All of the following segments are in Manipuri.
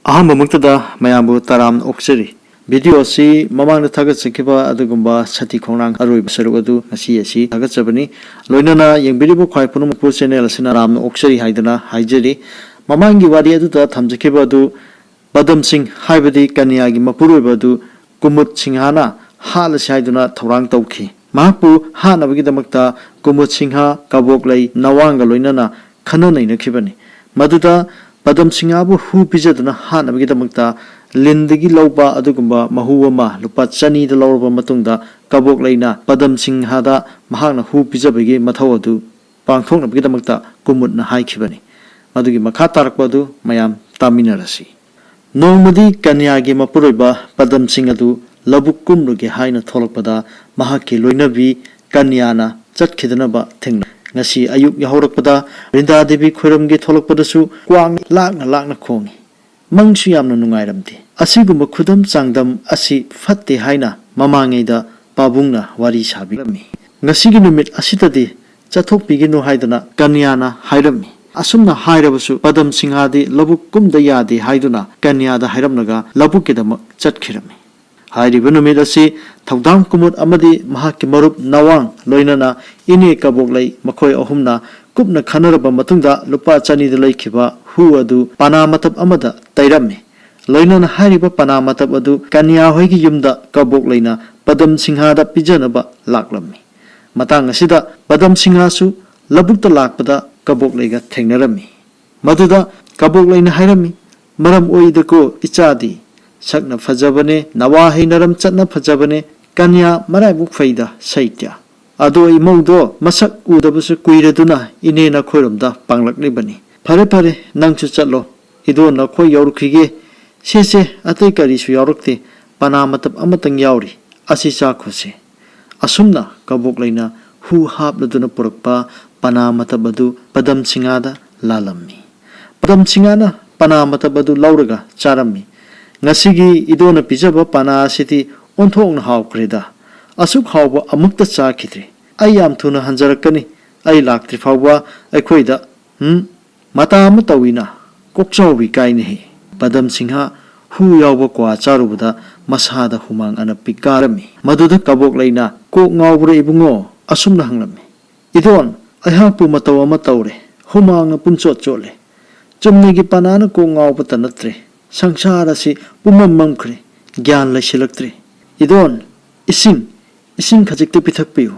अहमक्तदा मयाबु तराम ओक्सरी वीडियो से ममांग थागतचखिबा अदुगुंबा सती खोंनांग अरोइब सरुग अदु ngasi asi थागतचबनी लोइनना यंगबिरिबु ख्वाइ पुनुमपु चैनल असना राम ओक्सरी हाइदना हाइजरी ममांगी वारी अदुदा थमजखिबा अदु पदम सिंह हाइबदी कन्यागी मपुरोइब अदु कुमुद सिंहाना हाल साइदुना थौरांग तौखि महापु हानबगिदमक्ता कुमुद सिंहा कबोकलै नवांग लोइनना खननैनखिबनी मदुदा पदम सिंहाबु हु पिजदना हानबगिदमक्ता लिंदगी लौबा अदुगुंबा महुवमा लुपा चनीद लौरबा मतुंगदा कबोकलैना पदम सिंहादा महांगना हु पिजबगी मथौ अदु पांगथोकनबगिदमक्ता कुमुदना हाइखिबनी मदुगी मखा तारकपदु मयाम तामिनरसी नोंमदी कन्यागी मपुरोइबा पदम सिंह अदु लबुक कुमरुगे हाइना थोलकपदा महाकी लोइनबी कन्याना चटखिदनबा थेंगना ngasi ayuk yahorapada rinda devi khoiramge tholokpadasu kwang lakna khongi mangsu yamna nungairamde asigumba khudam changdam asi fatte haina mamangeida pabungna wari sabirami ngasi gi numit asitadi chathok piginu haidana kanyana hairami asumna hairabasu padam singhadi labuk kumda yade haiduna kanyada hairamnaga labukidama chatkhirami हाइरिबा नुमित असि थौदाम कुमुद अमदि महाकि मरुप नवांग लोइनना इने कबोकलै मखोय अहुमना कुपना खनरबा मतुंगदा लुपा चनीद लैखिबा हु अदु पनामतब अमदा तैरमि लोइनना हाइरिबा पनामतब अदु कन्या होइगि युमदा कबोकलैना पदम सिंहादा पिजनबा लाक्लमि मतंग असिदा पदम सिंहासु लबुक्ता लाक्पदा कबोकलैगा थेंगनरमि मदुदा कबोकलैना हाइरमि मरम ओइदको इचादी सकना फजबने नवा है नरम चटना फजबने कन्या मराइबुक फैदा सैत्या अदो इमौदो मसक उदबसु कुइरदुना इने न खोरमदा पांगलकलिबनी फरे फरे नंगसु चलो इदो न खोय यौरखिगे सेसे अतै करिसु यौरक्ते पनामतब अमतंग याउरी असि चाखुसे असुमना कबोकलैना हु हापलदुना पुरकपा पनामतब अदु पदम सिंगादा लालम्मी पदम सिंगाना पनामतब अदु लौरगा चारम्मी ngasi idona pijaba pana siti onthokna hawkreda asuk hawba amukta chakhidri ai yam thuna hanjarakani ai laktri phawba aikhoida mata ama tawina kokchawbi kaini he padam singha hu yawba kwa charubada masada humang ana pikarami maduda kabok laina ko ngawbre ibungo asumna hanglami idon aihapu mataw ama tawre humang punchot chole chumnigi panana ko ngawba tanatre संसार से पुमम ममखरे ज्ञान लैसिलक्त्रे इदोन इसिंग खजिक्ते पिथकपियो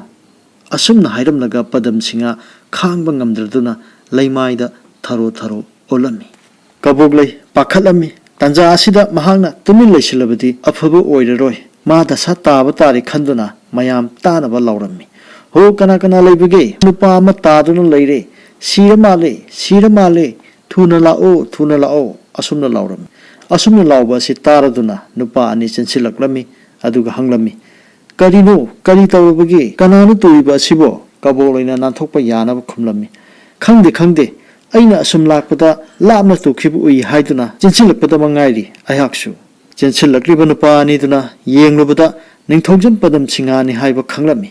असुमना हाइरमनगा पदम Sinha खांगबा ngamdraduna लैमाइदा thorough thorough ओलमी कबोगलै पाखलमी तंजा आसिदा महांगना Tumin लैसिलबदी अफबो ओइररोय मा दशा ताब तारि खंदुना मयाम तानबा लौरमी हो कना कना लैबगे नुपा अमा तादुना लैरे सिर माले थुना लाओ असुमना लौरमी असुमना लाउबा सि तारदुना नुपा अनि चेंसिलक्लमी अदुगा हंगलमी करिनो करि तौबगे कनानु तुइबा सिबो कबोलैना नाथोकपा यानब खुमलमी खंगदे अइना असुम लाकपदा लापना तुखिबु उइ हाइदुना चेंसिलक्पदा मंगाइरी अयाक्सु चेंसिलक्लिबा नुपा अनिदुना येंगलुबदा निंथौजन पदम सिंहानि हाइबा खंगलमी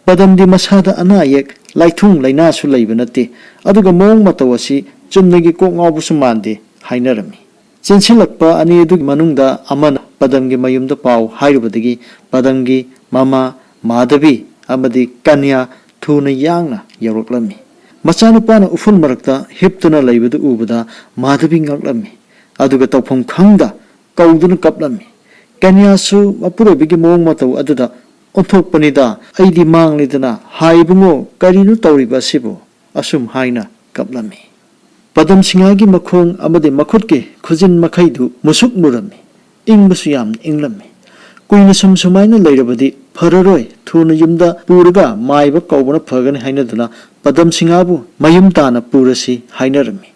पदमदि मसादा अनायक लाइथुंग लैनासु लैबा नते अदुगा मोंग मतवसी चुमनगी कोक ngawbusu mande hainarami चेंसिलक्पा अनि अदुगी मनुंगदा अमन पदमगी मयुमदा पाव हाइरुबदगी पदमगी मामा माधवी अमदि कन्या थुना यांगना यौरक्लमी मचानुपाना उफुल मरक्ता हिप्तुना लैबदु उबदा माधवी ngakलमी अदुगा तौफम खंगदा कौदुना कपलमी कन्यासु मपुरोबिगी मोंग मतौ अदुदा ओंथोकपनिदा अइदि मांगलिदना हाइबुंगो करिनु तौरिबा सिबो असुम हाइना कपलमी पदम सिंहागी मखोंग अमदे मखुट के खुजिन मखैदु मुसुक मुरमी इंगबसु याम इंगलमी कुइना सुमाइना लैरबदी फररोय थुना युमदा पुरगा माइबा कौबना फगन हाइनदुना पदम सिंहाबु मयुम ताना पुरसी हाइनरमी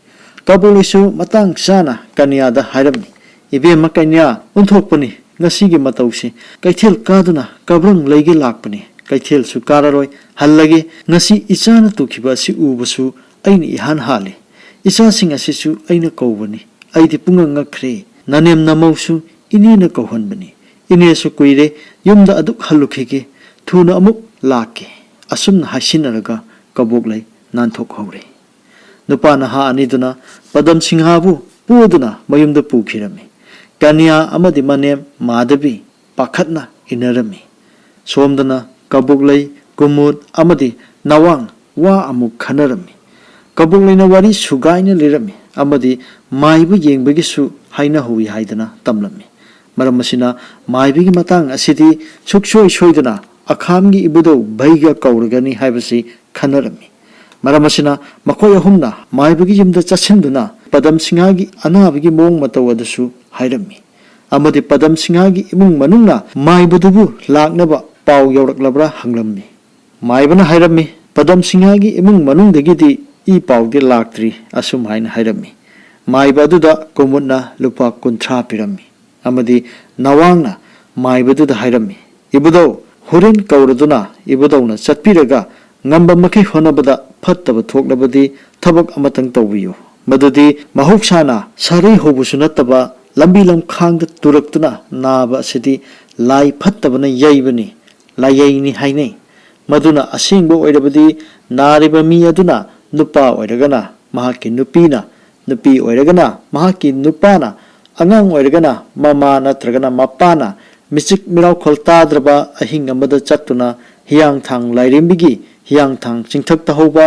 कबोलिसु मतंग साना कन्यादा हाइरमी इबेम कन्या उन्थोकपनी ngasiगी matausi kaithel kaduna kabrang leige lakpani kaithel su kararoy hallage ngasi ichana tukhiba si ubusu aini ihan hali इसा सिंह असिसु अइना कौबनी अइदि पुंगा ngakre nanem namausu inina kauhanbani inesu kuire yumda aduk hallukhige thuna amuk lake asumna hasinaraga kaboklai nanthok hore नुपा नहा अनिदुना पदम सिंहाबु ꯄꯨꯗꯨꯅ ꯃꯌꯨꯝꯗ ꯄꯨꯈꯤꯔꯝꯃꯤ ꯀꯟꯌꯥ ꯑꯃꯗꯤ ꯃꯅꯦꯝ ꯃꯥꯙꯕꯤ ꯄꯥꯈꯠꯅ ꯏꯟꯅꯔꯝꯃꯤ ꯁꯣꯝꯗꯅ ꯀꯕꯣꯛꯂꯩ ꯀꯨꯃꯨꯗ ꯑꯃꯗꯤ ꯅꯋꯥꯡ ꯋꯥ ꯑꯃꯨꯛ ꯈꯟꯅꯔꯝꯃꯤ ꯀꯕꯣꯛꯂꯩꯅ ꯋꯥꯔꯤ ꯁꯨꯒꯥꯏꯅ ꯂꯤꯔꯝꯃꯤ ꯑꯃꯗꯤ ꯃꯥꯏꯕ ꯌꯦꯡꯕꯒꯤꯁꯨ ꯍꯥꯏꯅꯍꯧꯏ ꯍꯥꯏꯗꯅ ꯇꯝꯂꯝꯃꯤ ꯃꯔꯝ ꯑꯁꯤꯅ ꯃꯥꯏꯕꯒꯤ ꯃꯇꯥꯡ ꯑꯁꯤꯗꯤ ꯁꯨꯛꯁꯣꯏ ꯁꯣꯏꯗꯅ ꯑꯈꯥꯝꯒꯤ ꯏꯕꯨꯙꯧ ꯚꯩꯒ ꯀꯧꯔꯒꯅꯤ ꯍꯥꯏꯕꯁꯤ ꯈꯟꯅꯔꯝꯃꯤ ꯃꯔꯝ ꯑꯁꯤꯅ ꯃꯈꯣꯏ ꯑꯍꯨꯝꯅ ꯃꯥꯏꯕꯒꯤ ꯌꯨꯝꯗ ꯆꯠꯁꯤꯟꯗꯨꯅ ꯄꯗꯝ ꯁꯤꯡꯍꯥꯒꯤ ꯑꯅꯥꯕꯒꯤ ꯃꯑꯣꯡ ꯃꯇꯧ ꯑꯗꯨꯁꯨ ꯍꯥꯏꯔꯝꯃꯤ ꯑꯃꯗꯤ ꯄꯗꯝ ꯁꯤꯡꯍꯥꯒꯤ ꯏꯃꯨꯡ ꯃꯅꯨꯡꯅ ꯃꯥꯏꯕꯗꯨꯕꯨ ꯂꯥꯛꯅꯕ ꯄꯥꯎ ꯌꯧꯔꯛꯂꯕ꯭ꯔꯥ ꯍꯪꯂꯝꯃꯤ ꯃꯥꯏꯕꯅ ꯍꯥꯏꯔꯝꯃꯤ ꯄꯗꯝ ꯁꯤꯡꯍꯥꯒꯤ ꯏꯃꯨꯡ ꯃꯅꯨꯡꯗꯒꯤꯗꯤ ꯏ ꯄꯥꯎꯗꯤ ꯂꯥꯛꯇ꯭ꯔꯤ ꯑꯁꯨꯝ ꯍꯥꯏꯅ ꯍꯥꯏꯔꯝꯃꯤ ꯃꯥꯏꯕ ꯑꯗꯨꯗ ꯀꯨꯃꯨꯗꯅ ꯂꯨꯄꯥ 50 ꯄꯤꯔꯝꯃꯤ ꯑꯃꯗꯤ ꯅꯋꯥꯡꯅ ꯃꯥꯏꯕꯗꯨꯗ ꯍꯥꯏꯔꯝꯃꯤ ꯏꯕꯨꯙꯧ ꯍꯣꯔꯦꯟ ꯀꯧꯔꯗꯨꯅ ꯏꯕꯨꯙꯧꯅ ꯆꯠꯄꯤꯔꯒ ꯉꯝꯕ ꯃꯈꯩ ꯍꯣꯠꯅꯕꯗ ꯐꯠꯇꯕ ꯊꯣꯛꯂꯕꯗꯤ ꯊꯕꯛ ꯑꯃꯇꯪ ꯇꯧꯕꯤꯌꯨ ꯃꯗꯨꯗꯤ ꯃꯍꯧꯁꯥꯅ ꯁꯥꯔꯩ ꯍꯧꯕꯁꯨ ꯅꯠꯇꯕ ꯂꯝꯕꯤ ꯂꯝꯈꯥꯡꯗ ꯇꯨꯔꯛꯇꯨꯅ ꯅꯥꯕ ꯑꯁꯤꯗꯤ ꯂꯥꯏ ꯐꯠꯇꯕꯅ ꯌꯩꯕꯅꯤ ꯂꯥꯏꯌꯩꯅꯤ ꯍꯥꯏꯅꯩ ꯃꯗꯨꯅ ꯑꯁꯦꯡꯕ ꯑꯣꯏꯔꯕꯗꯤ ꯅꯥꯔꯤꯕ ꯃꯤ ꯑꯗꯨꯅ ꯅꯨꯄꯥ ꯑꯣꯏꯔꯒꯅ ꯃꯍꯥꯛꯀꯤ ꯅꯨꯄꯤꯅ ꯅꯨꯄꯤ ꯑꯣꯏꯔꯒꯅ ꯃꯍꯥꯛꯀꯤ ꯅꯨꯄꯥꯅ ꯑꯉꯥꯡ ꯑꯣꯏꯔꯒꯅ ꯃꯃꯥ ꯅꯠꯇ꯭ꯔꯒꯅ ꯃꯄꯥꯅ ꯃꯤꯆꯤꯛ ꯃꯤꯔꯥꯎꯈꯣꯜ ꯇꯥꯗ꯭ꯔꯕ ꯑꯍꯤꯡ ꯑꯃꯗ ꯆꯠꯇꯨꯅ ꯍꯤꯌꯥꯡꯊꯥꯡ ꯂꯥꯏꯔꯦꯝꯕꯤꯒꯤ ꯍꯤꯌꯥꯡꯊꯥꯡ ꯆꯤꯡꯊꯛꯇ ꯍꯧꯕ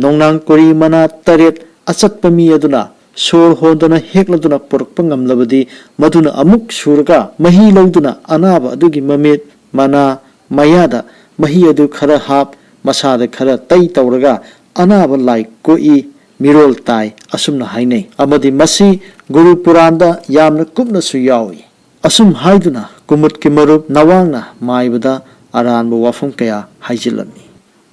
ꯅꯣꯡꯅꯥꯡ ꯀꯣꯔꯤ ꯃꯅꯥ 8 ꯑꯆꯠꯄ ꯃꯤ ꯑꯗꯨꯅ ꯁꯣꯔ ꯍꯣꯟꯗꯨꯅ ꯍꯦꯛꯂꯗꯨꯅ ꯄꯨꯔꯛꯄ ꯉꯝꯂꯕꯗꯤ ꯃꯗꯨꯅ ꯑꯃꯨꯛ ꯁꯨꯔꯒ ꯃꯍꯤ ꯂꯧꯗꯨꯅ ꯑꯅꯥꯕ ꯑꯗꯨꯒꯤ ꯃꯃꯤꯠ ꯃꯅꯥ ꯃꯌꯥꯗ ꯃꯍꯤ ꯑꯗꯨ ꯈꯔ ꯍꯥꯞ ꯃꯁꯥꯗ ꯈꯔ ꯇꯩ ꯇꯧꯔꯒ ꯑꯅꯥꯕ ꯂꯥꯏ ꯀꯣꯛꯏ ꯃꯤꯔꯣꯜ ꯇꯥꯏ ꯑꯁꯨꯝꯅ ꯍꯥꯏꯅꯩ ꯑꯃꯗꯤ ꯃꯁꯤ ꯒꯨꯔꯨ ꯄꯨꯔꯥꯟꯗ ꯌꯥꯝꯅ ꯀꯨꯞꯅꯁꯨ ꯌꯥꯎꯏ ꯑꯁꯨꯝ ꯍꯥꯏꯗꯨꯅ ꯀꯨꯃꯨꯗꯀꯤ ꯃꯔꯨꯞ ꯅꯋꯥꯡꯅ ꯃꯥꯏꯕꯗ ꯑꯔꯥꯟꯕ ꯋꯥꯐꯝ ꯀꯌꯥ ꯍꯥꯏꯖꯤꯜꯂꯝꯃꯤ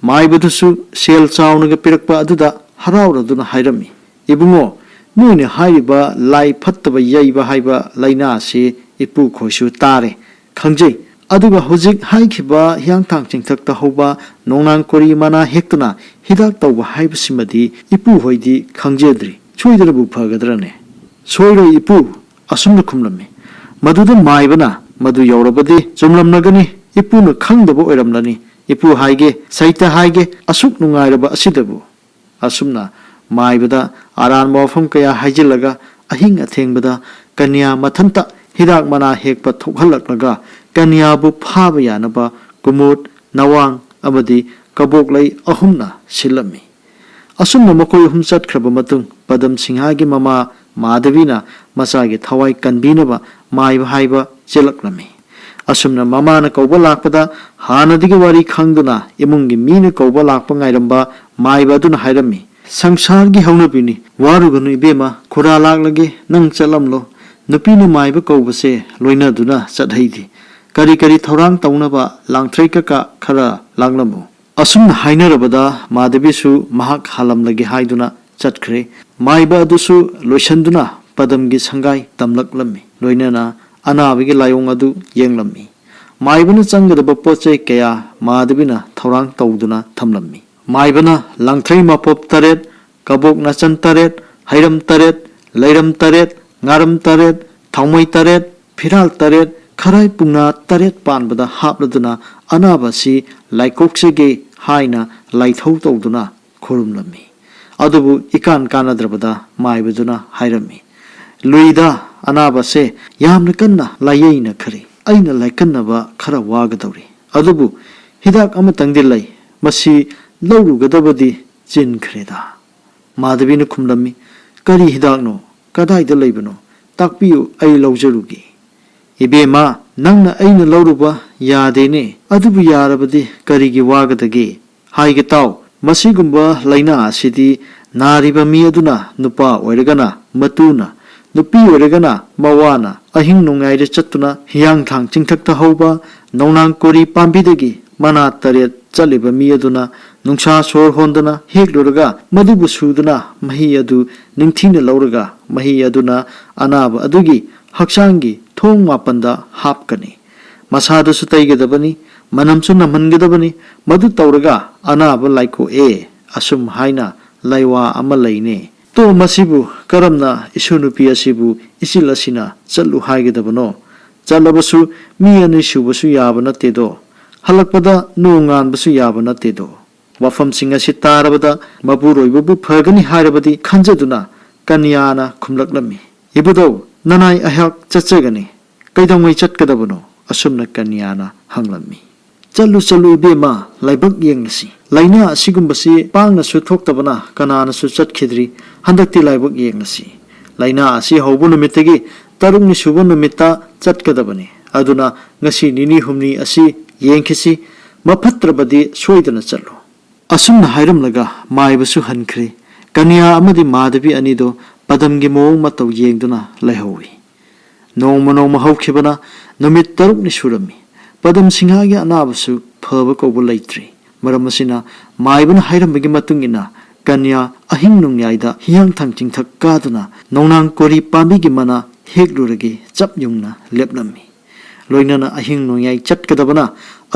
ꯃꯥꯏꯕꯗꯨꯁꯨ ꯁꯦꯜ ꯆꯥꯎꯅꯒ ꯄꯤꯔꯛꯄ ꯑꯗꯨꯗ ꯍꯔꯥꯎꯔꯗꯨꯅ ꯍꯥꯏꯔꯝꯃꯤ ꯏꯕꯨꯡꯉꯣ ꯅꯣꯏꯅ ꯍꯥꯏꯔꯤꯕ ꯂꯥꯏ ꯐꯠꯇꯕ ꯌꯩꯕ ꯍꯥꯏꯕ ꯂꯩꯅꯥ ꯑꯁꯤ ꯏꯄꯨꯈꯣꯏꯁꯨ ꯇꯥꯔꯦ ꯈꯪꯖꯩ ꯑꯗꯨꯒ ꯍꯧꯖꯤꯛ ꯍꯥꯏꯈꯤꯕ ꯍꯤꯌꯥꯡꯊꯥꯡ ꯆꯤꯡꯊꯛꯇ ꯍꯧꯕ ꯅꯣꯡꯅꯥꯡ ꯀꯣꯔꯤ ꯃꯅꯥ ꯍꯦꯛꯇꯨꯅ ꯍꯤꯗꯥꯛ ꯇꯧꯕ ꯍꯥꯏꯕꯁꯤꯃꯗꯤ ꯏꯄꯨꯍꯣꯏꯗꯤ ꯈꯪꯖꯗ꯭ꯔꯤ ꯁꯣꯏꯗꯅꯕꯨ ꯐꯒꯗ꯭ꯔꯅꯦ ꯁꯣꯏꯔꯣꯏ ꯏꯄꯨ ꯑꯁꯨꯝꯅ ꯈꯨꯝꯂꯝꯃꯤ ꯃꯗꯨꯗ ꯃꯥꯏꯕꯅ ꯃꯗꯨ ꯌꯧꯔꯕꯗꯤ ꯆꯨꯝꯂꯝꯂꯒꯅꯤ ꯏꯄꯨꯅ ꯈꯪꯗꯕ ꯑꯣꯏꯔꯝꯂꯅꯤ ꯏꯄꯨ ꯍꯥꯏꯒꯦ ꯁꯩꯇ ꯍꯥꯏꯒꯦ ꯑꯁꯨꯛ ꯅꯨꯡꯉꯥꯏꯔꯕ ꯑꯁꯤꯗꯕꯨ ꯑꯁꯨꯝꯅ ꯃꯥꯏꯕꯗ ꯑꯔꯥꯟꯕ ꯋꯥꯐꯝ ꯀꯌꯥ ꯍꯥꯏꯖꯤꯜꯂꯒ ꯑꯍꯤꯡ ꯑꯊꯦꯡꯕꯗ ꯀꯟꯌꯥ ꯃꯊꯟꯇ ꯍꯤꯗꯥꯛ ꯃꯅꯥ ꯍꯦꯛꯄ ꯊꯣꯛꯍꯜꯂꯛꯂꯒ ꯀꯟꯌꯥꯕꯨ ꯐꯥꯕ ꯌꯥꯅꯕ ꯀꯨꯃꯨꯗ ꯅꯋꯥꯡ ꯑꯃꯗꯤ ꯀꯕꯣꯛꯂꯩ ꯑꯍꯨꯝꯅ ꯁꯤꯜꯂꯝꯃꯤ ꯑꯁꯨꯝꯅ ꯃꯈꯣꯏ ꯑꯍꯨꯝ ꯆꯠꯈ꯭ꯔꯕ ꯃꯇꯨꯡ ꯄꯗꯝ ꯁꯤꯡꯍꯥꯒꯤ ꯃꯃꯥ ꯃꯥꯙꯕꯤꯅ ꯃꯆꯥꯒꯤ ꯊꯋꯥꯏ ꯀꯟꯕꯤꯅꯕ ꯃꯥꯏꯕ ꯍꯥꯏꯕ ꯆꯦꯜꯂꯛꯂꯝꯃꯤ ꯑꯁꯨꯝꯅ ꯃꯃꯥꯅ ꯀꯧꯕ ꯂꯥꯛꯄꯗ ꯍꯥꯟꯅꯗꯒꯤ ꯋꯥꯔꯤ ꯈꯪꯗꯨꯅ ꯏꯃꯨꯡꯒꯤ ꯃꯤꯅ ꯀꯧꯕ ꯂꯥꯛꯄ ꯉꯥꯏꯔꯝꯕ ꯃꯥꯏꯕ ꯑꯗꯨꯅ ꯍꯥꯏꯔꯝꯃꯤ ꯁꯪꯁꯥꯔꯒꯤ ꯍꯧꯅꯕꯤꯅꯤ ꯋꯥꯔꯨꯒꯅꯨ ꯏꯕꯦꯝꯃ ꯈꯨꯔꯥ ꯂꯥꯛꯂꯒꯦ ꯅꯪ ꯆꯠꯂꯝꯂꯣ ꯅꯨꯄꯤꯅ ꯃꯥꯏꯕ ꯀꯧꯕꯁꯦ ꯂꯣꯏꯅꯗꯨꯅ ꯆꯠꯍꯩꯗꯦ ꯀꯔꯤ ꯀꯔꯤ ꯊꯧꯔꯥꯡ ꯇꯧꯅꯕ ꯂꯥꯡꯊ꯭ꯔꯩ ꯀꯀꯥ ꯈꯔ ꯂꯥꯡꯂꯝꯃꯨ ꯑꯁꯨꯝꯅ ꯍꯥꯏꯅꯔꯕꯗ ꯃꯥꯙꯕꯤꯁꯨ ꯃꯍꯥꯛ ꯍꯥꯜꯂꯝꯂꯒꯦ ꯍꯥꯏꯗꯨꯅ ꯆꯠꯈ꯭ꯔꯦ ꯃꯥꯏꯕ ꯑꯗꯨꯁꯨ ꯂꯣꯏꯁꯟꯗꯨꯅ ꯄꯗꯝꯒꯤ ꯁꯪꯒꯥꯏ ꯇꯝꯂꯛꯂꯝꯃꯤ ꯂꯣꯏꯅꯅ ꯑꯅꯥꯕꯒꯤ ꯂꯥꯏꯑꯣꯡ ꯑꯗꯨ ꯌꯦꯡꯂꯝꯃꯤ ꯃꯥꯏꯕꯅ ꯆꯪꯒꯗꯕ ꯄꯣꯠꯆꯩ ꯀꯌꯥ ꯃꯥꯙꯕꯤꯅ ꯊꯧꯔꯥꯡ ꯇꯧꯗꯨꯅ ꯊꯝꯂꯝꯃꯤ ꯃꯥꯏꯕꯅ ꯂꯥꯡꯊ꯭ꯔꯩ ꯃꯄꯣꯞ 8 ꯀꯕꯣꯛ ꯅꯆꯟ 8 ꯍꯩꯔꯝ 8 ꯂꯩꯔꯝ 8 ꯉꯥꯔꯝ 8 ꯊꯥꯎꯃꯩ 8 ꯐꯤꯔꯥꯜ 8 ꯈꯔꯥꯏ ꯄꯨꯡꯅꯥ 8 ꯄꯥꯟꯕꯗ ꯍꯥꯞꯂꯗꯨꯅ ꯑꯅꯥꯕ ꯑꯁꯤ ꯂꯥꯏꯀꯣꯛꯆꯒꯦ ꯍꯥꯏꯅ ꯂꯥꯏꯊꯧ ꯇꯧꯗꯨꯅ ꯈꯨꯔꯨꯝꯂꯝꯃꯤ ꯑꯗꯨꯕꯨ ꯏꯀꯥꯟ ꯀꯥꯟꯅꯗ꯭ꯔꯕꯗ ꯃꯥꯏꯕꯗꯨꯅ ꯍꯥꯏꯔꯝꯃꯤ ꯂꯨꯏꯗ ꯑꯅꯥꯕꯁꯦ ꯌꯥꯝꯅ ꯀꯟꯅ ꯂꯥꯏꯌꯩꯅꯈ꯭ꯔꯦ ꯑꯩꯅ ꯂꯥꯏꯀꯟꯅꯕ ꯈꯔ ꯋꯥꯒꯗꯧꯔꯤ ꯑꯗꯨꯕꯨ ꯍꯤꯗꯥꯛ ꯑꯃꯇꯪꯗꯤ ꯂꯩ ꯃꯁꯤ ꯂꯧꯔꯨꯒꯗꯕꯗꯤ ꯆꯤꯟꯈ꯭ꯔꯦꯗ ꯃꯥꯙꯕꯤꯅ ꯈꯨꯝꯂꯝꯃꯤ ꯀꯔꯤ ꯍꯤꯗꯥꯛꯅꯣ ꯀꯗꯥꯏꯗ ꯂꯩꯕꯅꯣ ꯇꯥꯛꯄꯤꯌꯨ ꯑꯩ ꯂꯧꯖꯔꯨꯒꯦ ꯏꯕꯦꯝꯃ ꯅꯪꯅ ꯑꯩꯅ ꯂꯧꯔꯨꯕ ꯌꯥꯗꯦꯅꯦ ꯑꯗꯨꯕꯨ ꯌꯥꯔꯕꯗꯤ ꯀꯔꯤꯒꯤ ꯋꯥꯒꯗꯒꯦ ꯍꯥꯏꯒꯦ ꯇꯥꯎ ꯃꯁꯤꯒꯨꯝꯕ ꯂꯩꯅꯥ ꯑꯁꯤꯗꯤ ꯅꯥꯔꯤꯕ ꯃꯤ ꯑꯗꯨꯅ ꯅꯨꯄꯥ ꯑꯣꯏꯔꯒꯅ ꯃꯇꯨꯅ ꯅꯨꯄꯤ ꯑꯣꯏꯔꯒꯅ ꯃꯋꯥꯅ ꯑꯍꯤꯡ ꯅꯣꯡꯌꯥꯏꯗ ꯆꯠꯇꯨꯅ ꯍꯤꯌꯥꯡꯊꯥꯡ ꯆꯤꯡꯊꯛꯇ ꯍꯧꯕ ꯅꯣꯡꯅꯥꯡ ꯀꯣꯔꯤ ꯄꯥꯝꯕꯤꯗꯒꯤ ꯃꯅꯥ 8 ꯆꯠꯂꯤꯕ ꯃꯤ ꯑꯗꯨꯅ ꯅꯨꯡꯁꯥ ꯁꯣꯔ ꯍꯣꯟꯗꯨꯅ ꯍꯦꯛꯂꯨꯔꯒ ꯃꯗꯨꯕꯨ ꯁꯨꯗꯨꯅ ꯃꯍꯤ ꯑꯗꯨ ꯅꯤꯡꯊꯤꯅ ꯂꯧꯔꯒ ꯃꯍꯤ ꯑꯗꯨꯅ ꯑꯅꯥꯕ ꯑꯗꯨꯒꯤ ꯍꯛꯆꯥꯡꯒꯤ ꯊꯣꯡ 9ꯗ ꯍꯥꯞꯀꯅꯤ ꯃꯁꯥꯗꯁꯨ ꯇꯩꯒꯗꯕꯅꯤ ꯃꯅꯝꯁꯨ ꯅꯝꯍꯟꯒꯗꯕꯅꯤ ꯃꯗꯨ ꯇꯧꯔꯒ ꯑꯅꯥꯕ ꯂꯥꯏꯀꯣꯛꯑꯦ ꯑꯁꯨꯝ ꯍꯥꯏꯅ ꯂꯩꯋꯥ ꯑꯃ ꯂꯩꯅꯦ ꯇꯣ ꯃꯁꯤꯕꯨ ꯀꯔꯝꯅ ꯏꯁꯨ ꯅꯨꯄꯤ ꯑꯁꯤꯕꯨ ꯏꯆꯤꯜ ꯑꯁꯤꯅ ꯆꯠꯂꯨ ꯍꯥꯏꯒꯗꯕꯅꯣ ꯆꯠꯂꯕꯁꯨ ꯃꯤ ꯑꯅꯤ ꯁꯨꯕꯁꯨ ꯌꯥꯕ ꯅꯠꯇꯦꯗꯣ ꯍꯜꯂꯛꯄꯗ ꯅꯣꯡ ꯉꯥꯟꯕꯁꯨ ꯌꯥꯕ ꯅꯠꯇꯦꯗꯣ ꯋꯥꯐꯝꯁꯤꯡ ꯑꯁꯤ ꯇꯥꯔꯕꯗ ꯃꯄꯨꯔꯣꯏꯕꯕꯨ ꯐꯒꯅꯤ ꯍꯥꯏꯔꯕꯗꯤ ꯈꯟꯖꯗꯨꯅ ꯀꯟꯌꯥꯅ ꯈꯨꯝꯂꯛꯂꯝꯃꯤ Ibudau nanai ahyak chachagani kaidongwai chatkadabano asumna kanyana hanglammi chalu chalu ibema laibak yengnasi laina asigumbasi pangna su thoktabana kanana su chatkhidri handakti laibak yengnasi laina asi hobu numitagi tarungni subu numitta chatkadabani aduna ngasi nini humni asi yengkhisi mafatrabadi soidana chalu asumna hairamlaga maibasu hankhre kanya amadi madabi anido padamgi mong matau yengduna laihowi nongma haukhibana numit tarukni surami padam singhagi anabasu phaba kobu laitri maram asina maibana hairambagi matungina kanya ahing nungyaida hiyang thang chingthak kaduna nongnang kori pamigi mana hekluragi chap yungna lepnami loinana ahing nungyai chatkadabana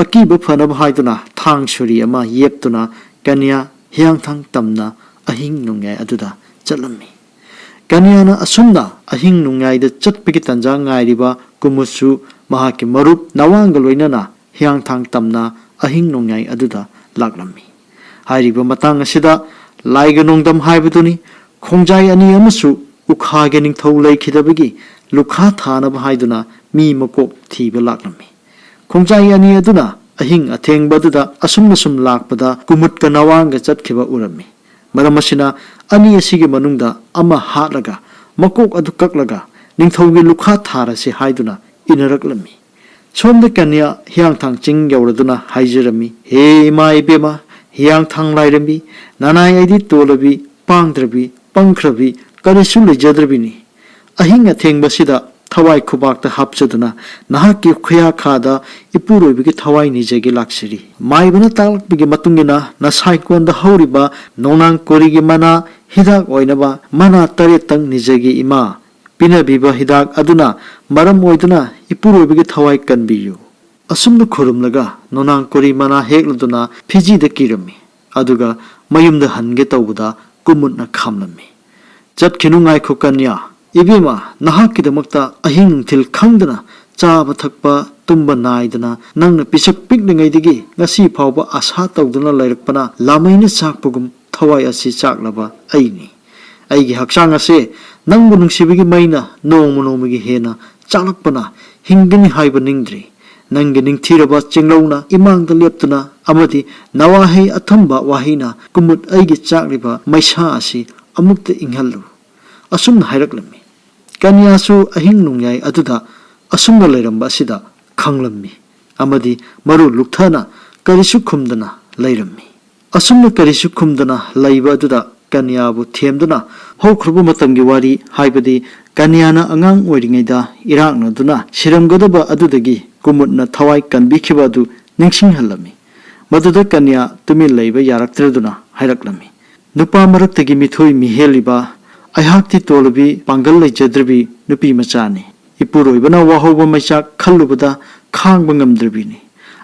akiba phanaba haiduna thang suri ama yeptuna kanya hiyang thang tamna ahing nungyai aduda chalami kanyana asumna ahing nungyai da chatpigi tanja ngairiba kumusu mahaki marup nawanga loinana hiyang thang tamna ahing nungyai aduda laklami hairiba matang asida laiga nongdam haibaduni khongjai ani amasu ukhage ningthau leikhidabagi lukha thanaba haiduna mi makop thiba laklami khongjai ani aduna ahing athengbadуда asumna sum lakpada kumut ka nawanga chatkhiba urami maramasina ani asigi manungda ama hatlaga makok adu kaklaga ningthaugi lukha tharasi haiduna inaraklami somda kanya hiyang thang ching yauraduna haijirami he mai bema hiyang thang lairami nanai aidi tolabi pangdrabi pangkhrabi karisu lejadrabini ahing athengbasida thawai khubakta hapchaduna nahaki khya khada ipuroibigi thawai nijegi laksiri maibana talakbigi matungina na saikonda hauriba nonang korigi mana hidak oinaba mana taretang nijegi ima pinabiba hidak aduna maram oiduna ipuroibigi thawai kanbiyu asumna khurumlaga nonang kori mana hekladuna phiji da kirami aduga mayumda hange tawbuda kumutna khamlami chatkhinu ngai khukanya ibima nahakkidamakta ahing thil khangdana chaba thakpa tumba naidana nangna pisak piklingaidigi ngasi phawba asa tawduna lairakpana lamaina chakpugum thawai asi chaklaba aini aigi hakchang ase nangbu nungsibigi maina nongmagi hena chaklakpana hingani haiba ningdri nangi ningthiraba chinglawna imangda leptuna amadi nawahei athamba wahina kumut aigi chakliba maisa asi amukta inghallu asumna hairaklami kanyasu ahing nungyai aduda asumna lairamba asida khanglammi amadi maru lukthana karisu khumdana lairami asumna karisu khumdana laiba aduda kanyabu themduna hokhrbu matamgi wari haibadi kanyana angang oiringaida irakna duna siramgadaba adudagi kumutna thawai kanbikhiba adu ningsing hallami maduda kanya tumil laiba yaraktraduna hairaklami nupa maraktagi mithoi miheliba ayhakti tolabi pangal lejadrabi nupi machani ipuroibana wahoba maichak khallubada khangba ngamdrabini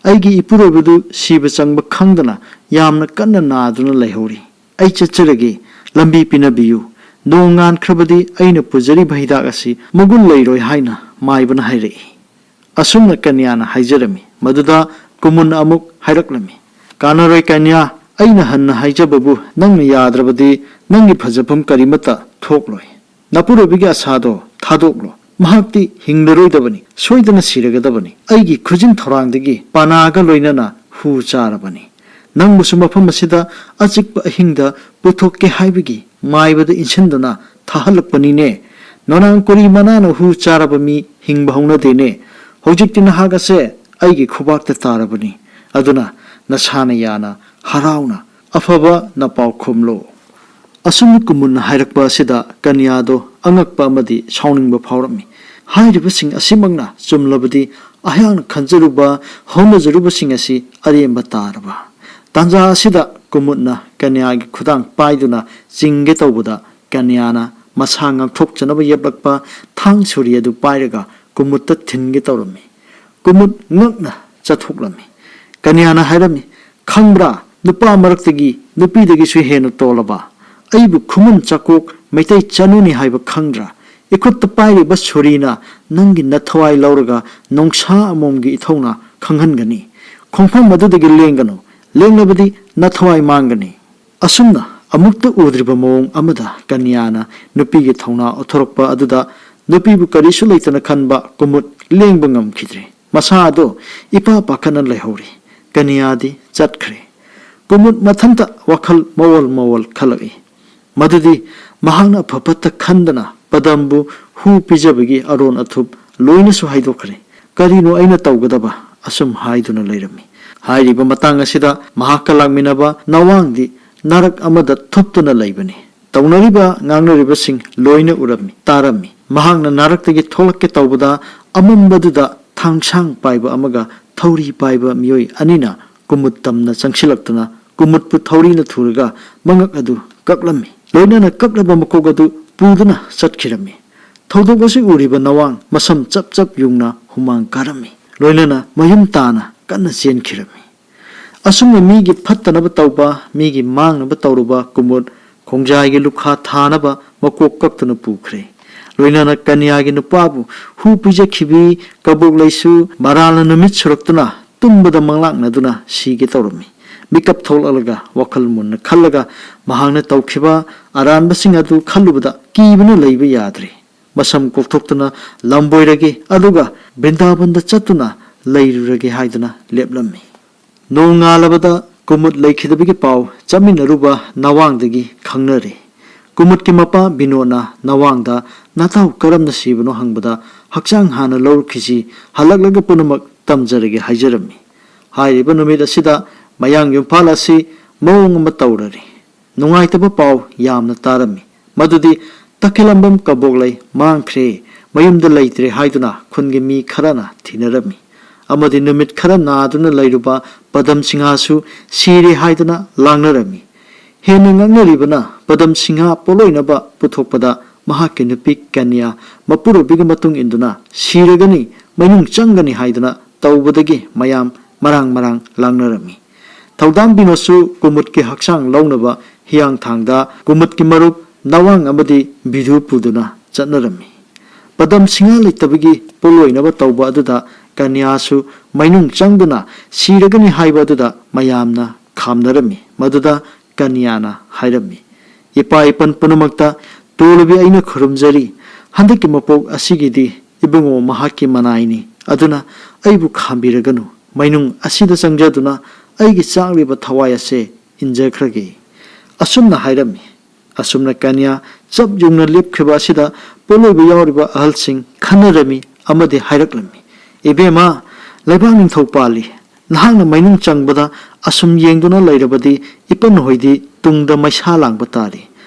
aigi ipuroibadu siba changba khangdana yamna kanna naduna laihori ai chacharagi lambi pinabiyu nongan khrabadi aina pujari bhaidak asi mugul leiroi haina maibana hairei asumna kanyana haijarami maduda kumun amuk hairaklami kanaroi kanya aina hanna haijababu nangna yadrabadi nangi phajapam karimata thokloi napurobiga asado thadoklo mahakti hingdaroidabani soidana siragadabani aigi khujin thorangdagi panaga loinana hu charabani nangbusu mafam asida achikpa ahingda puthokke haibigi maibada insandana thahalakpanine nonang kori manana hu charabami hingba haunadene hojikti nahagase aigi khubakta tarabani aduna nasana yana harauna afaba na pau khumlo asumni kumun hairakpa asida kanyado angakpa amadi sauningba phawrami hairibasing asimangna chumlabadi ahyang khanjaruba honajarubasing asi aremba taraba tanja asida kumutna kanyagi khudang paiduna jingge tawbuda kanyana masanga thokchanaba yeplakpa thang suri adu pairaga kumutta thinge tawrami kumut ngakna chathoklami kanyana hairami khangbra nupa maraktagi nupidagi su henu tolaba aibu khumun chakok maitai chanuni haiba khangra ikutta pairiba surina nangi nathawai lauraga nongsa amomgi ithongna khanghangani khongpham madudagi lengano lenglabadi nathawai mangani asumna ꯑꯃꯨꯛꯇ ꯎꯗ꯭ꯔꯤꯕ ꯃꯑꯣꯡ ꯑꯃꯗ ꯀꯟꯌꯥꯅ ꯅꯨꯄꯤꯒꯤ ꯊꯧꯅꯥ ꯎꯠꯊꯣꯔꯛꯄ ꯑꯗꯨꯗ ꯅꯨꯄꯤꯕꯨ ꯀꯔꯤꯁꯨ ꯂꯩꯇꯅ ꯈꯟꯕ ꯀꯨꯃꯨꯠ ꯂꯦꯡꯕ ꯉꯝꯈꯤꯗ꯭ꯔꯦ ꯃꯁꯥ ꯑꯗꯨ ꯏꯄꯥ ꯄꯥꯈꯠꯅ ꯂꯩꯍꯧꯔꯤ ꯀꯟꯌꯥꯗꯤ ꯆꯠꯈ꯭ꯔꯦ ꯀꯨꯃꯨꯠ ꯃꯊꯟꯇ ꯋꯥꯈꯜ ꯃꯋꯣꯜ ꯈꯜꯂꯛꯏ ꯃꯗꯨꯗꯤ ꯃꯍꯥꯛꯅ ꯑꯐ-ꯐꯠꯇ ꯈꯟꯗꯅ ꯄꯗꯝꯕꯨ ꯍꯨ ꯄꯤꯖꯕꯒꯤ ꯑꯔꯣꯟ ꯑꯊꯨꯞ ꯂꯣꯏꯅꯁꯨ ꯍꯥꯏꯗꯣꯛꯈ꯭ꯔꯦ ꯀꯔꯤꯅꯣ ꯑꯩꯅ ꯇꯧꯒꯗꯕ ꯑꯁꯨꯝ ꯍꯥꯏꯗꯨꯅ ꯂꯩꯔꯝꯃꯤ ꯍꯥꯏꯔꯤꯕ ꯃꯇꯥꯡ ꯑꯁꯤꯗ ꯃꯍꯥꯛꯀ ꯂꯥꯛꯃꯤꯟꯅꯕ ꯅꯋꯥꯡꯗꯤ ꯅꯥꯔꯛ ꯑꯃꯗ ꯊꯨꯞꯇꯨꯅ ꯂꯩꯕꯅꯤ ꯇꯧꯅꯔꯤꯕ ꯉꯥꯡꯅꯔꯤꯕꯁꯤꯡ ꯂꯣꯏꯅ ꯎꯔꯝꯃꯤ ꯇꯥꯔꯝꯃꯤ ꯃꯍꯥꯛꯅ ꯅꯥꯔꯛꯇꯒꯤ ꯊꯣꯛꯂꯛꯀꯦ ꯇꯧꯕꯗ ꯑꯃꯝꯕꯗꯨꯗ ꯊꯥꯡꯁꯥꯡ ꯄꯥꯏꯕ ꯑꯃꯒ ꯊꯧꯔꯤ ꯄꯥꯏꯕ ꯃꯤꯑꯣꯏ ꯑꯅꯤꯅ ꯀꯨꯃꯨꯠ ꯇꯝꯅ ꯆꯪꯁꯤꯜꯂꯛꯇꯨꯅ ꯀꯨꯃꯨꯠꯄꯨ ꯊꯧꯔꯤꯅ ꯊꯨꯔꯒ ꯃꯉꯛ ꯑꯗꯨ ꯀꯛꯂꯝꯃꯤ ꯂꯣꯏꯅꯅ ꯀꯛꯂꯕ ꯃꯀꯣꯛ ꯑꯗꯨ ꯄꯨꯗꯨꯅ ꯆꯠꯈꯤꯔꯝꯃꯤ ꯊꯧꯗꯣꯛ ꯑꯁꯤ ꯎꯔꯤꯕ ꯅꯋꯥꯡ ꯃꯁꯝ ꯆꯞ ꯆꯞ ꯌꯨꯡꯅ ꯍꯨꯃꯥꯡ ꯀꯥꯔꯝꯃꯤ ꯂꯣꯏꯅꯅ ꯃꯌꯨꯝ ꯇꯥꯅ ꯀꯟꯅ ꯆꯦꯟꯈꯤꯔꯝꯃꯤ ꯑꯁꯨꯝꯅ ꯃꯤꯒꯤ ꯐꯠꯇꯅꯕ ꯇꯧꯕ ꯃꯤꯒꯤ ꯃꯥꯡꯅꯕ ꯇꯧꯔꯨꯕ ꯀꯨꯃꯨꯠ ꯈꯣꯡꯖꯥꯏꯒꯤ ꯂꯨꯈꯥ ꯊꯥꯅꯕ ꯃꯀꯣꯛ ꯀꯛꯇꯨꯅ ꯄꯨꯈ꯭ꯔꯦ ꯂꯣꯏꯅꯅ ꯀꯟꯌꯥꯒꯤ ꯅꯨꯄꯥꯕు ꯍꯨ ꯄꯤꯖꯈꯤꯕꯤ ꯀꯕꯣꯛ ꯂꯩꯁꯨ ꯃꯔꯥꯜꯅ ꯅꯨꯃꯤꯠ ꯁꯨꯔꯛꯇꯨꯅ ꯇꯨꯝꯕꯗ ꯃꯪꯂꯥꯛꯅꯗꯨꯅ ꯁꯤꯒꯦ ꯇꯧꯔꯝꯃꯤ ꯃꯤꯀꯞ ꯊꯣꯛꯂꯛꯂꯒ ꯋꯥꯈꯜ ꯃꯨꯟꯅ ꯈꯜꯂꯒ ꯃꯍꯥꯛꯅ ꯇꯧꯈꯤꯕ ꯑꯔꯥꯟꯕꯁꯤꯡ ꯑꯗꯨ ꯈꯜꯂꯨꯕꯗ ꯀꯤꯕꯅ ꯂꯩꯕ ꯌꯥꯗ꯭ꯔꯦ ꯃꯁꯝ ꯀꯣꯛꯊꯣꯛꯇꯨꯅ ꯂꯝꯕꯣꯏꯔꯒꯦ ꯑꯗꯨꯒ ꯕ꯭ꯔꯤꯟꯗꯥꯕꯟꯗ ꯆꯠꯇꯨꯅ ꯂꯩꯔꯨꯔꯒꯦ ꯍꯥꯏꯗꯨꯅ ꯂꯦꯞꯂꯝꯃꯤ ꯅꯣꯡ ꯉꯥꯜꯂꯕꯗ ꯀꯨꯃꯨꯠ ꯂꯩꯈꯤꯗꯕꯒꯤ ꯄꯥꯎ ꯆꯠꯃꯤꯟꯅꯔꯨꯕ ꯅꯋꯥꯡꯗꯒꯤ ꯈꯪꯅꯔꯦ ꯀꯨꯃꯨꯠꯀꯤ ꯃꯄꯥ ꯕꯤꯅꯣꯗꯅ ꯅꯋꯥꯡꯗ ꯅꯇꯥꯎ ꯀꯔꯝꯅ ꯁꯤꯕꯅꯣ ꯍꯪꯕꯗ ꯍꯛꯆꯥꯡ ꯍꯥꯟꯅ ꯂꯧꯔꯛꯈꯤꯁꯤ ꯍꯜꯂꯛꯂꯒ ꯄꯨꯝꯅꯃꯛ ꯇꯝꯖꯔꯒꯦ ꯍꯥꯏꯖꯔꯝꯃꯤ ꯍꯥꯏꯔꯤꯕ ꯅꯨꯃꯤꯠ ꯑꯁꯤꯗ ꯃꯌꯥꯡ ꯌꯨꯝꯐꯥꯜ ꯑꯁꯤ ꯃꯑꯣꯡ ꯑꯃ ꯇꯧꯔꯔꯤ ꯅꯨꯡꯉꯥꯏꯇꯕ ꯄꯥꯎ ꯌꯥꯝꯅ ꯇꯥꯔꯝꯃꯤ ꯃꯗꯨꯗꯤ ꯇꯈꯦꯜꯂꯝꯕꯝ ꯀꯕꯣꯛꯂꯩ ꯃꯥꯡꯈ꯭ꯔꯦ ꯃꯌꯨꯝꯗ ꯂꯩꯇ꯭ꯔꯦ ꯍꯥꯏꯗꯨꯅ ꯈꯨꯟꯒꯤ ꯃꯤ ꯈꯔꯅ ꯊꯤꯅꯔꯝꯃꯤ ꯑꯃꯗꯤ ꯅꯨꯃꯤꯠ ꯈꯔ ꯅꯥꯗꯨꯅ ꯂꯩꯔꯨꯕ ꯄꯗꯝ ꯁꯤꯡꯍꯥꯁꯨ ꯁꯤꯔꯦ ꯍꯥꯏꯗꯨꯅ ꯂꯥꯡꯅꯔꯝꯃꯤ ꯍꯦꯟꯅ ꯉꯛꯅꯔꯤꯕꯅ ꯄꯗꯝ ꯁꯤꯡꯍꯥ ꯄꯣꯠꯂꯣꯏꯅꯕ ꯄꯨꯊꯣꯛꯄꯗ ꯃꯍꯥꯛꯀꯤ ꯅꯨꯄꯤ ꯀꯟꯌꯥ ꯃꯄꯨꯔꯣꯏꯕꯒꯤ ꯃꯇꯨꯡ ꯏꯟꯗꯨꯅ ꯁꯤꯔꯒꯅꯤ ꯃꯅꯨꯡ ꯆꯪꯒꯅꯤ ꯍꯥꯏꯗꯨꯅ ꯇꯧꯕꯗꯒꯤ ꯃꯌꯥꯝ ꯃꯔꯥꯡ ꯂꯥꯡꯅꯔꯝꯃꯤ ꯊꯧꯗꯥꯝ ꯕꯤꯅꯣꯗꯁꯨ ꯀꯨꯃꯨꯠꯀꯤ ꯍꯛꯆꯥꯡ ꯂꯧꯅꯕ ꯍꯤꯌꯥꯡꯊꯥꯡꯗ ꯀꯨꯃꯨꯠꯀꯤ ꯃꯔꯨꯞ ꯅꯋꯥꯡ ꯑꯃꯗꯤ ꯚꯤꯙꯨ ꯄꯨꯗꯨꯅ ꯆꯠꯅꯔꯝꯃꯤ ꯄꯗꯝ ꯁꯤꯡꯍꯥ ꯂꯩꯇꯕꯒꯤ ꯄꯣꯠꯂꯣꯏꯅꯕ ꯇꯧꯕ ꯑꯗꯨꯗ ꯀꯟꯌꯥꯁꯨ ꯃꯅꯨꯡ ꯆꯪꯗꯨꯅ ꯁꯤꯔꯒꯅꯤ ꯍꯥꯏꯕ ꯑꯗꯨꯗ ꯃꯌꯥꯝꯅ ꯈꯥꯝꯅꯔꯝꯃꯤ ꯃꯗꯨꯗ ꯀꯟꯌꯥꯅ ꯍꯥꯏꯔꯝꯃꯤ ꯏꯄꯥ ꯏꯄꯟ ꯄꯨꯝꯅꯃꯛꯇ ꯇꯣꯂꯨꯕꯤ ꯑꯩꯅ ꯈꯨꯔꯨꯝꯖꯔꯤ ꯍꯟꯗꯛꯀꯤ ꯃꯄꯣꯛ ꯑꯁꯤꯒꯤꯗꯤ ꯏꯕꯨꯡꯉꯣ ꯃꯍꯥꯛꯀꯤ ꯃꯅꯥꯏꯅꯤ ꯑꯗꯨꯅ ꯑꯩꯕꯨ ꯈꯥꯝꯕꯤꯔꯒꯅꯨ ꯃꯅꯨꯡ ꯑꯁꯤꯗ ꯆꯪꯖꯗꯨꯅ ꯑꯩꯒꯤ ꯆꯥꯛꯂꯤꯕ ꯊꯋꯥꯏ ꯑꯁꯦ ꯏꯟꯖꯈ꯭ꯔꯒꯦ ꯑꯁꯨꯝꯅ ꯍꯥꯏꯔꯝꯃꯤ ꯑꯁꯨꯝꯅ ꯀꯟꯌꯥ ꯆꯞ ꯌꯨꯡꯅ ꯂꯦꯞꯈꯤꯕ ꯑꯁꯤꯗ ꯄꯣꯠꯂꯣꯏꯕ ꯌꯥꯎꯔꯤꯕ ꯑꯍꯜꯁꯤꯡ ꯈꯟꯅꯔꯝꯃꯤ ꯑꯃꯗꯤ ꯍꯥꯏꯔꯛꯂꯝꯃꯤ ꯏꯕꯦꯝꯃ ꯂꯩꯕꯥꯛ ꯅꯤꯡꯊꯧ ꯄꯥꯜꯂꯤ ꯅꯍꯥꯛꯅ ꯃꯅꯨꯡ ꯆꯪꯕꯗ ꯑꯁꯨꯝ ꯌꯦꯡꯗꯨꯅ ꯂꯩꯔꯕꯗꯤ ꯏꯄꯟ ꯍꯣꯏꯗꯤ ꯇꯨꯡꯗ ꯃꯩꯁꯥ ꯂꯥꯡꯕ ꯇꯥꯔꯤ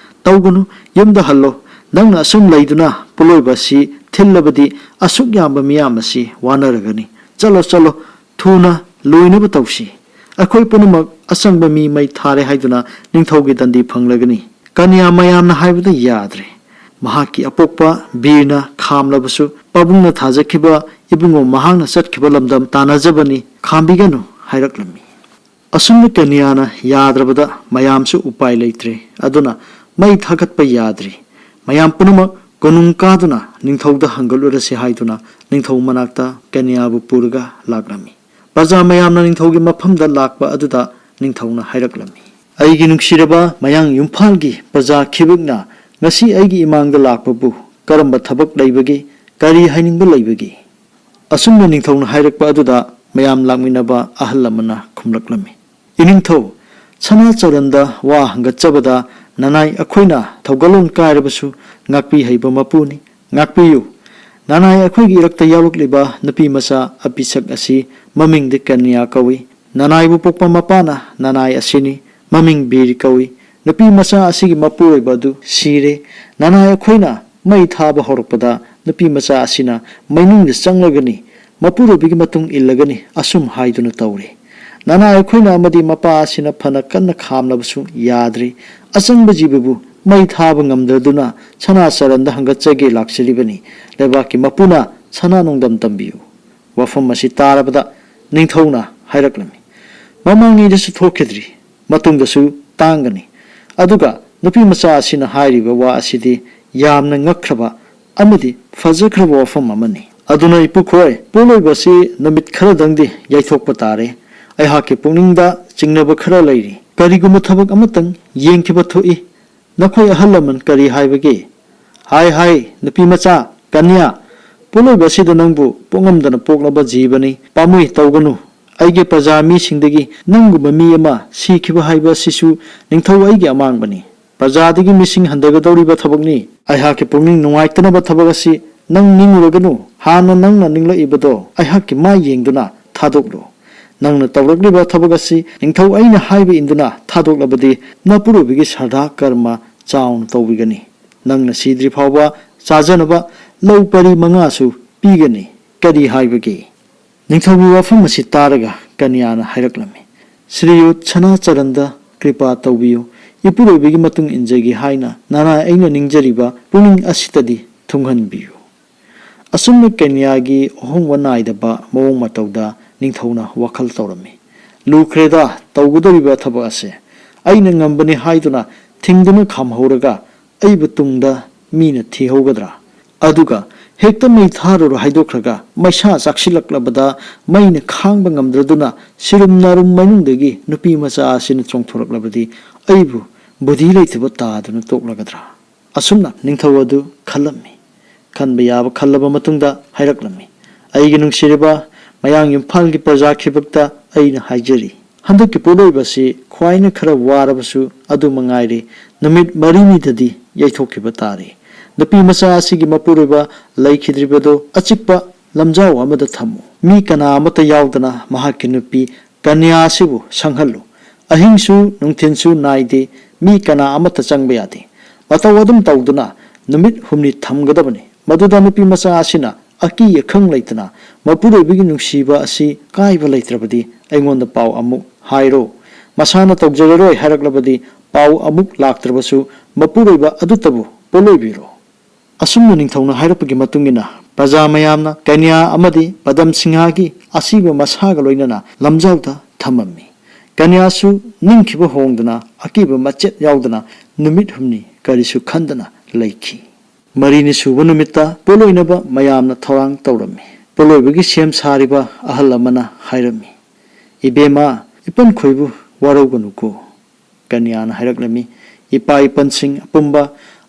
ꯇꯧꯒꯅꯨ ꯌꯨꯝꯗ ꯍꯜꯂꯣ ꯅꯪꯅ ꯑꯁꯨꯝ ꯂꯩꯗꯨꯅ ꯄꯣꯠꯂꯣꯏꯕ ꯑꯁꯤ ꯊꯤꯜꯂꯕꯗꯤ ꯑꯁꯨꯛ ꯌꯥꯝꯕ ꯃꯤꯌꯥꯝ ꯑꯁꯤ ꯋꯥꯅꯔꯒꯅꯤ ꯆꯠꯂꯣ ꯊꯨꯅ ꯂꯣꯏꯅꯕ ꯇꯧꯁꯤ ꯑꯩꯈꯣꯏ ꯄꯨꯝꯅꯃꯛ ꯑꯆꯪꯕ ꯃꯤ ꯃꯩ ꯊꯥꯔꯦ ꯍꯥꯏꯗꯨꯅ ꯅꯤꯡꯊꯧꯒꯤ ꯗꯟꯗꯤ ꯐꯪꯂꯒꯅꯤ ꯀꯟꯌꯥ ꯃꯌꯥꯝꯅ ꯍꯥꯏꯕꯗ ꯌꯥꯗ꯭ꯔꯦ ꯃꯍꯥꯛꯀꯤ ꯑꯄꯣꯛꯄ ꯕꯤꯔꯅ ꯈꯥꯝꯂꯕꯁꯨ ꯄꯥꯕꯨꯡꯅ ꯊꯥꯖꯈꯤꯕ ꯏꯕꯨꯡꯉꯣ ꯃꯍꯥꯛꯅ ꯆꯠꯈꯤꯕ ꯂꯝꯗꯝ ꯇꯥꯟꯅꯖꯕꯅꯤ ꯈꯥꯝꯕꯤꯒꯅꯨ ꯍꯥꯏꯔꯛꯂꯝꯃꯤ ꯑꯁꯨꯝꯅ ꯀꯟꯌꯥꯅ ꯌꯥꯗ꯭ꯔꯕꯗ ꯃꯌꯥꯝꯁꯨ ꯎꯄꯥꯏ ꯂꯩꯇ꯭ꯔꯦ ꯑꯗꯨꯅ ꯃꯩ ꯊꯥꯒꯠꯄ ꯌꯥꯗ꯭ꯔꯤ ꯃꯌꯥꯝ ꯄꯨꯝꯅꯃꯛ ꯀꯣꯅꯨꯡ ꯀꯥꯗꯨꯅ ꯅꯤꯡꯊꯧꯗ ꯍꯪꯒꯠꯂꯨꯔꯁꯤ ꯍꯥꯏꯗꯨꯅ ꯅꯤꯡꯊꯧ ꯃꯅꯥꯛꯇ ꯀꯟꯌꯥꯕꯨ ꯄꯨꯔꯒ ꯂꯥꯛꯂꯝꯃꯤ ꯄ꯭ꯔꯖꯥ ꯃꯌꯥꯝꯅ ꯅꯤꯡꯊꯧꯒꯤ ꯃꯐꯝꯗ ꯂꯥꯛꯄ ꯑꯗꯨꯗ ꯅꯤꯡꯊꯧꯅ ꯍꯥꯏꯔꯛꯂꯝꯃꯤ ꯑꯩꯒꯤ ꯅꯨꯡꯁꯤꯔꯕ ꯃꯌꯥꯡ ꯌꯨꯝꯐꯥꯜꯒꯤ ꯄ꯭ꯔꯖꯥ ꯈꯤꯕꯨꯛꯅ ꯉꯁꯤ ꯑꯩꯒꯤ ꯏꯃꯥꯡꯗ ꯂꯥꯛꯄꯕꯨ ꯀꯔꯝꯕ ꯊꯕꯛ ꯂꯩꯕꯒꯦ ꯀꯔꯤ ꯍꯥꯏꯅꯤꯡꯕ ꯂꯩꯕꯒꯦ ꯑꯁꯨꯝꯅ ꯅꯤꯡꯊꯧꯅ ꯍꯥꯏꯔꯛꯄ ꯑꯗꯨꯗ ꯃꯌꯥꯝ ꯂꯥꯛꯃꯤꯟꯅꯕ ꯑꯍꯜ ꯑꯃꯅ ꯈꯨꯝꯂꯛꯂꯝꯃꯤ ꯏꯅꯤꯡꯊꯧ ꯁꯅꯥꯆꯧꯔꯟꯗ ꯋꯥ ꯍꯪꯒꯠꯆꯕꯗ ꯅꯅꯥꯏ ꯑꯩꯈꯣꯏꯅ ꯊꯧꯒꯜꯂꯣꯟ ꯀꯥꯏꯔꯕꯁꯨ ꯉꯥꯛꯄꯤ ꯍꯩꯕ ꯃꯄꯨꯅꯤ ꯉꯥꯛꯄꯤꯌꯨ ꯅꯅꯥꯏ ꯑꯩꯈꯣꯏꯒꯤ ꯏꯔꯛꯇ ꯌꯥꯎꯔꯛꯂꯤꯕ ꯅꯨꯄꯤ ꯃꯆꯥ ꯑꯄꯤꯁꯛ ꯑꯁꯤ ꯃꯃꯤꯡꯗꯤ ꯀꯟꯌꯥ ꯀꯧꯏ ꯅꯅꯥꯏꯕꯨ ꯄꯣꯛꯄ ꯃꯄꯥꯅ ꯅꯅꯥꯏ ꯑꯁꯤꯅꯤ ꯃꯃꯤꯡ ꯕꯤꯔ ꯀꯧꯏ ꯅꯨꯄꯤ ꯃꯆꯥ ꯑꯁꯤꯒꯤ ꯃꯄꯨꯔꯣꯏꯕ ꯑꯗꯨ ꯁꯤꯔꯦ ꯅꯅꯥꯏ ꯑꯩꯈꯣꯏꯅ ꯃꯩ ꯊꯥꯕ ꯍꯧꯔꯛꯄꯗ ꯅꯨꯄꯤ ꯃꯆꯥ ꯑꯁꯤꯅ ꯃꯅꯨꯡꯗ ꯆꯪꯂꯒꯅꯤ ꯃꯄꯨꯔꯣꯏꯕꯒꯤ ꯃꯇꯨꯡ ꯏꯜꯂꯒꯅꯤ ꯑꯁꯨꯝ ꯍꯥꯏꯗꯨꯅ ꯇꯧꯔꯦ ꯅꯅꯥꯏ ꯑꯩꯈꯣꯏꯅ ꯑꯃꯗꯤ ꯃꯄꯥ ꯑꯁꯤꯅ ꯐꯅ ꯀꯟꯅ ꯈꯥꯝꯂꯕꯁꯨ ꯌꯥꯗ꯭ꯔꯤ ꯑꯆꯪꯕ ꯖꯤꯕꯕꯨ ꯃꯩ ꯊꯥꯕ ꯉꯝꯗꯗꯨꯅ ꯁꯅꯥꯆꯔꯟꯗ ꯍꯪꯒꯠꯆꯒꯦ ꯂꯥꯛꯆꯔꯤꯕꯅꯤ ꯂꯩꯕꯥꯛꯀꯤ ꯃꯄꯨꯅ ꯁꯅꯥ ꯅꯣꯡꯗꯝ ꯇꯝꯕꯤꯌꯨ ꯋꯥꯐꯝ ꯑꯁꯤ ꯇꯥꯔꯕꯗ ꯅꯤꯡꯊꯧꯅ ꯍꯥꯏꯔꯛꯂꯝꯃꯤ ꯃꯃꯥꯡꯉꯩꯗꯁꯨ ꯊꯣꯛꯈꯤꯗ꯭ꯔꯤ ꯃꯇꯨꯡꯗꯁꯨ ꯇꯥꯡꯒꯅꯤ ꯑꯗꯨꯒ ꯅꯨꯄꯤ ꯃꯆꯥ ꯑꯁꯤꯅ ꯍꯥꯏꯔꯤꯕ ꯋꯥ ꯑꯁꯤꯗꯤ ꯌꯥꯝꯅ ꯉꯛꯈ꯭ꯔꯕ ꯑꯃꯗꯤ ꯐꯖꯈ꯭ꯔꯕ ꯋꯥꯐꯝ ꯑꯃꯅꯤ ꯑꯗꯨꯅ ꯏꯄꯨꯈꯣꯏ ꯄꯣꯠꯂꯣꯏꯕ ꯑꯁꯤ ꯅꯨꯃꯤꯠ ꯈꯔꯗꯪꯗꯤ ꯌꯩꯊꯣꯛꯄ ꯇꯥꯔꯦ ꯑꯩꯍꯥꯛꯀꯤ ꯄꯨꯛꯅꯤꯡꯗ ꯆꯤꯡꯅꯕ ꯈꯔ ꯂꯩꯔꯤ ꯀꯔꯤꯒꯨꯝꯕ ꯊꯕꯛ ꯑꯃꯇꯪ ꯌꯦꯡꯈꯤꯕ ꯊꯣꯛꯏ नखोई अहल लमन करी हाइबगे हाय हाय नपी मचा कन्या पुलोई बसिद नंगबु पोंगमदन पोकलब जीवनी पामुई तौगनु अइगे प्रजा मी सिंदगी नंगु बमी अमा सीखिबा हाइबा सिसु निंगथौ अइगे अमांगबनी प्रजादगी मिसिंग हंदगदौरिबा थबकनी अइहाके पुंगनिंग नुंगाइतनबा थबक असि नंग निंगुरगनु हाना नंगना निंगलइबदो अइहाके मा येंगदुना थादोकलो नंगना तौरकलिबा थबक असि निंगथौ अइना हाइबा इंदुना थादोकलबदि नपुरुबिगी सरदा कर्म चाउन तौबिगनी नंगना सीद्रि फावबा चाजनबा लौ परि मंगासु पीगनी करी हाइबगे निंगथौबी वाफम असि तारगा कन्याना हाइरकलमी श्रीयुत सनाचरंदा कृपा तौबियो इपुरोबिगी मतुंग इंजगी हाइना नाना अइना निंगजरिबा पुनिंग असितदी थुंगहनबियो असुम कन्यागी अहोंग नाइदबा मवोंग मतौदा निंगथौना वखल तौरमी लुख्रेदा तौगदरिबा थबक असे अइना ngambani हाइदुना थिंगदुना खामहौरगा अइबु तुंगदा मीना थिहौगद्रा अदुगा हेक्ता मई थारो हाइदोख्रगा मैसा चाक्सिलक्लबदा मैना खांबा ngamद्रदुना सिरुम नारुम मैनुंगदगी नुपी मचा आसिना चोंगथोरक्लबदी अइबु बुद्धि लेथबा तादुना तोक्लगद्रा असुमना निंगथौ अदु खलम्मी खनबा याबा खल्लबा मतुंगदा हाइरक्लम्मी अइगे नुंगसिरिबा मयांग इम्फालगी प्रजा खिबक्ता अइना हाइजरी हंदकी पोलोइबसी ख्वाइना खरा वारबसु अदु मंगाइरे नुमित मरिनीददी यैथोखिबा तारे नपी मचा असिगी मपुरुबा लैखिद्रिबदो अचिकपा लमजाव अमदा थमु मी कना अमता यावदना महाकी नुपी कन्या असिबु संहल्लु अहिंसु नुंगथिनसु नाइदे मी कना अमता चंगबा यादे मतौ अदुम तौदुना नुमित हुमनी थमगदबने मदुदा नुपी मचा असिना अकी यखंग लैतना मपुरुबिगी नुंगसिबा असि काइबा लैत्रबदी अइंगोंदा पाव अमुक हाइरो मसाना तौजगरोय हाइरक्लबदी पाव अमुक लाक्त्रबसु मपुरुबा अदुतबु पोलोइबिरो असुमना निंगथौना हाइरपगी मतुंगिना प्रजा मयामना कन्या अमदी पदम सिंहागी असिबा मसागा लोइनना लमजाउदा थमम्मी कन्यासु निंखिबा होंगदना अकीबा मचेत यावदना नुमित हुमनी करिसु खंदना लैखी मरीनि सुबा नुमित्ता पोलोइनबा मयामना थौरांग तौरम्मी पोलोइबगी सेम सारिबा अहल अमना हाइरम्मी इबेमा इपन खोइबु वारौगनुको कन्याना हाइरक्लमी इपा इपनसिंग अपुंबा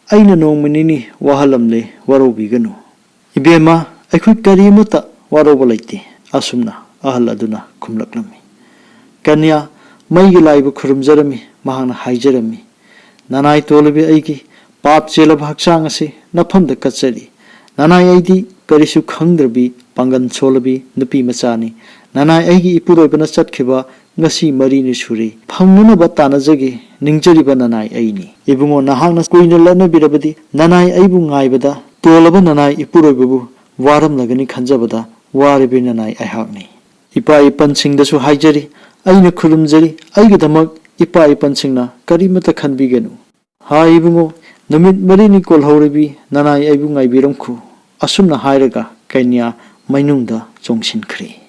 अइना नोंमनिनी वाहलमले वारौबिगनु इबेमा अखोइ करिमता वारौबा लैते असुमना अहल अदुना खुमलक्लमी कन्या मैगी लाइबु खुरुमजरमी महांगना हाइजरमी नानाई तोलबी अइगी पाप चेलब हक्सांग असे नफमदा कचरी Nanai अइदी करिसु खंगद्रबी Pangan सोलबी नुपी मचानी Nanai अइगी इपुरोइबना चटखिबा ngasi marini suri phangna ba tanajagi ningjariba nanai aini ibungo nahangna kuina lana birabadi nanai aibu ngaibada tolaba nanai ipuroibu waram lagani khanjabada waribi nanai aihakni ipa ipan singdasu haijari aina khurumjari aigidamak ipa ipan singna karimata khanbigenu ha ibungo numit marini kolhoribi nanai aibu ngaibiramkhu asumna hairaga kainya mainungda chongsinkhri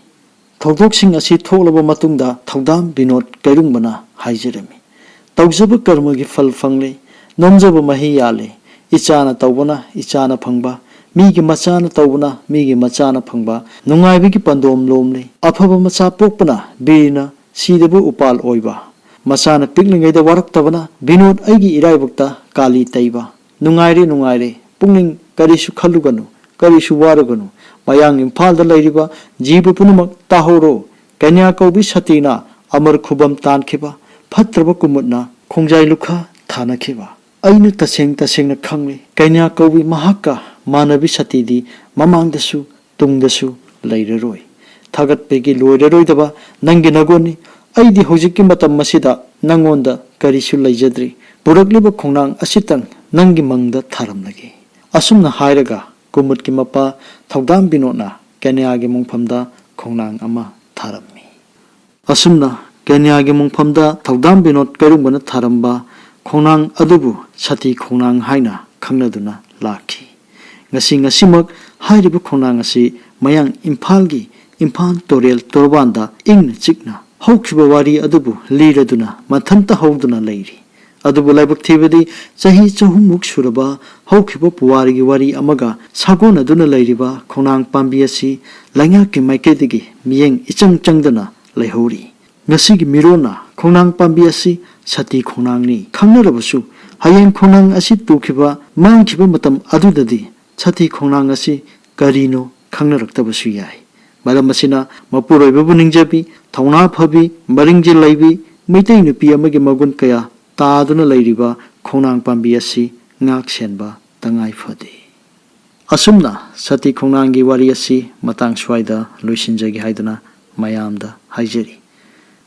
थौदोकसिंग असि थोलबा मतुंगदा थौदाम बिनोद कैरुंगबना हाइजरमी तौजब कर्मगी फल फंगले नमजब मही याले इचाना तौबना इचाना फंगबा मीगी मचाना तौबना मीगी मचाना फंगबा नुंगाइबिगी पंदोम लोमले अफब मचा पोकपना बीना सीदबु उपाल ओइबा मचाना पिकलिंगैदा वारक्तबना बिनोद अइगी इराइबक्ता काली तैबा नुंगाइरे पुंगलिंग करिसु खलुगनु करिसु वारगनु मयांग इम्फालदा लैरिबा जीव पुनमक ताहोरो कन्या कौबी सतीना अमर खुबम तानखिबा फत्रबा कुमुटना खोंजाई लुखा थानखिबा अइना तसेंग खंगले कन्या कौबी महाका मानबी सतीदी ममांगदसु तुंगदसु लैररोय थागतपेगी लोइररोयदबा नंगी नगोनी अइदी होजिकि मतम मसिदा नंगोंदा करिसु लैजद्री पुरकलिबा खोंनांग असितंग नंगी मंगदा थारमलगे असुमना हाइरगा कुमुट की मपा थौदाम बिनोना कन्या के मुंगफमदा खोंनांग अमा थारम्मी असुमना कन्या के मुंगफमदा थौदाम बिनोद करुंगबना थारम्बा खोंनांग अदुबु सती खोंनांग हाइना खंगनदुना लाखी ngasimak hairibu खोंनांग asi mayang imphal torel torbanda ingna chikna hokhiba wari adubu liraduna mathanta howduna leiri अदुबु लाइबक थिबदी चाही चहुमुक सुरबा हौखिबो पुवारिगी वारी अमगा सागोन अदुना लैरिबा खोंनांग पांबी असि लांगा के माइकेदिगी मियेंग इचंग चंगदना लैहौरी ngasiगी मिरोना खोंनांग पांबी असि सती खोंनांगनी खंगनरबसु hayeng khonang asi tukiba mangkiba matam adudadi chati khonang asi karino khangnaraktabasu yai maram asina mapuroibabu ningjabi thongna phabi maringje laibi meitai nupi amagi magun kaya taaduna lairiba khonang pambi asi ngak senba tangai phade asumna sati khonanggi wari asi matang swaida loisinjagi haiduna mayamda haijeri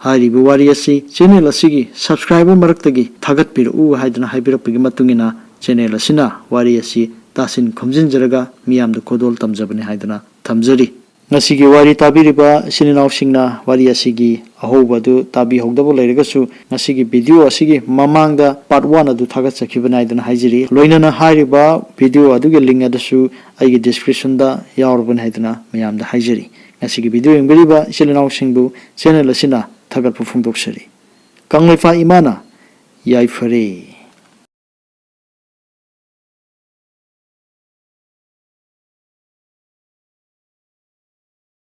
hairibu wari asi channel asigi subscriber maraktagi thagat piru haiduna haibirapagi matungina channel asina wari asi tasin khomjinjaraga miyamda kodol tamjabani haiduna thamjari ngasigi wari tabiriba sininaw singna wari asigi ahobadu tabi hogdabo leiragasu ngasigi video asigi mamangda part 1 adu thagat sakibana idana haijiri loinana hairiba video aduge link adasu aigi description da yaurban haidana mayamda haijiri ngasigi video yengberiba sininaw singbu channel asina thagat pu phungdoksari kanglaifa imana yaifare